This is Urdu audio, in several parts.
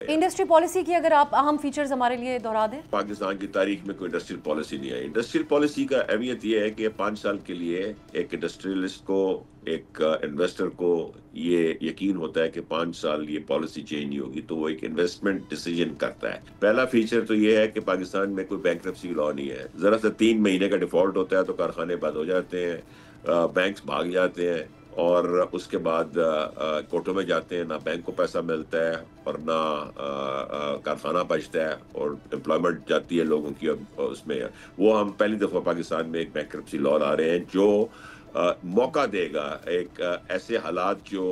انڈسٹری پالیسی کی اگر آپ اہم فیچرز ہمارے لیے دہرا دیں. پاکستان کی تاریخ میں کوئی انڈسٹریل پالیسی نہیں آئی. انڈسٹریل پالیسی کا اہمیت یہ ہے کہ 5 سال کے لیے ایک انڈسٹریلسٹ کو، ایک انویسٹر کو یہ یقین ہوتا ہے کہ 5 سال یہ پالیسی چینج نہیں ہوگی تو وہ ایک انویسٹمنٹ ڈیسیجن کرتا ہے. پہلا فیچر تو یہ ہے کہ پاکستان میں کوئی بینکرپسی لا نہیں ہے. ذرا سا 3 مہینے کا ڈیفالٹ ہوتا ہے تو کارخانے بند ہو جاتے ہیں، بینکس بھاگ جاتے ہیں اور اس کے بعد کورٹوں میں جاتے ہیں. نہ بینک کو پیسہ ملتا ہے اور نہ کارخانہ بچتا ہے اور امپلائمنٹ جاتی ہے لوگوں کی. اس میں وہ ہم پہلی دفعہ پاکستان میں ایک بینکرپسی لا لا رہے ہیں جو موقع دے گا ایک ایسے حالات جو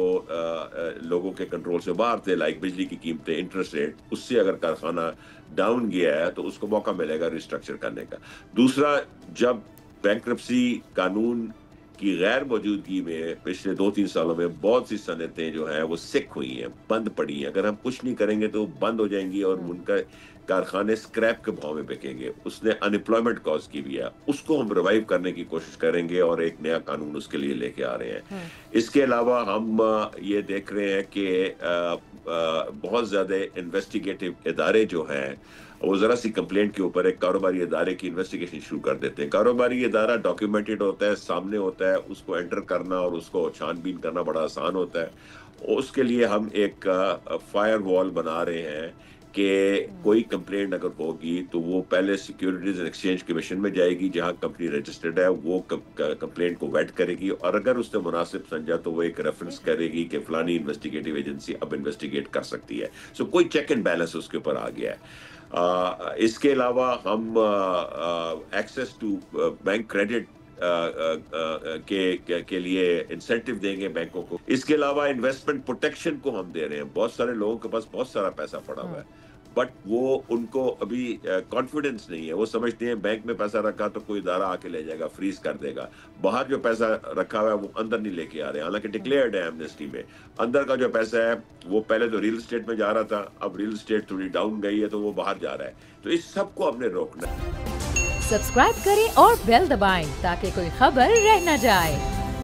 لوگوں کے کنٹرول سے باہر تھے، لائک بجلی کی قیمتیں، انٹرسٹ ریٹ، اس سے اگر کارخانہ ڈاؤن گیا ہے تو اس کو موقع ملے گا ریسٹرکچر کرنے کا. دوسرا، جب بینکرپسی قانون کی غیر موجودگی میں پچھلے 2-3 سالوں میں بہت سی صنعتیں جو ہیں وہ سکھ ہوئی ہیں، بند پڑی ہیں. اگر ہم کچھ نہیں کریں گے تو بند ہو جائیں گی اور ان کا کارخانے اسکریپ کے بھاؤ میں بکیں گے. اس نے ان امپلائمنٹ کاز کی بھی ہے، اس کو ہم ریوائیو کرنے کی کوشش کریں گے اور ایک نیا قانون اس کے لیے لے کے آ رہے ہیں. اس کے علاوہ ہم یہ دیکھ رہے ہیں کہ بہت زیادہ انویسٹیگیٹو ادارے جو ہیں وہ ذرا سی کمپلینٹ کے اوپر ایک کاروباری ادارے کی انویسٹیگیشن شروع کر دیتے ہیں. کاروباری ادارہ ڈاکیومنٹڈ ہوتا ہے، سامنے ہوتا ہے، اس کو انٹر کرنا اور اس کو چھان بین کرنا بڑا آسان ہوتا ہے. اس کے لیے ہم ایک فائر وال بنا رہے ہیں کہ کوئی کمپلینٹ اگر ہوگی تو وہ پہلے سیکیورٹیز اینڈ ایکسچینج کمیشن میں جائے گی جہاں کمپنی رجسٹرڈ ہے، وہ کمپلینٹ کو ویٹ کرے گی اور اگر اس نے مناسب سمجھا تو وہ ایک ریفرنس کرے گی کہ فلانی انویسٹیگیٹو ایجنسی اب انویسٹیگیٹ کر سکتی ہے. سو کوئی چیک اینڈ بیلنس اس کے اوپر آ گیا ہے. اس کے علاوہ ہم ایکسیس ٹو بینک کریڈٹ کے لیے انسینٹیو دیں گے بینکوں کو. اس کے علاوہ انویسٹمنٹ پروٹیکشن کو ہم دے رہے ہیں. بہت سارے لوگوں کے پاس بہت سارا پیسہ پڑا ہوا ہے بٹ وہ ان کو ابھی کانفیڈنس نہیں ہے. وہ سمجھتے ہیں بینک میں پیسہ رکھا تو کوئی ادارہ آ کے لے جائے گا، فریز کر دے گا. باہر جو پیسہ رکھا ہوا ہے وہ اندر نہیں لے کے آ رہے ہیں، حالانکہ ڈکلیئرڈ ہے ایمنسٹی میں. اندر کا جو پیسہ ہے وہ پہلے تو ریل اسٹیٹ میں جا رہا تھا، اب ریل اسٹیٹ تھوڑی ڈاؤن گئی ہے تو وہ باہر جا رہا ہے. تو اس سب کو ہم نے روکنا ہے. سبسکرائب کریں اور بیل دبائیں تاکہ کوئی خبر رہ نہ جائے.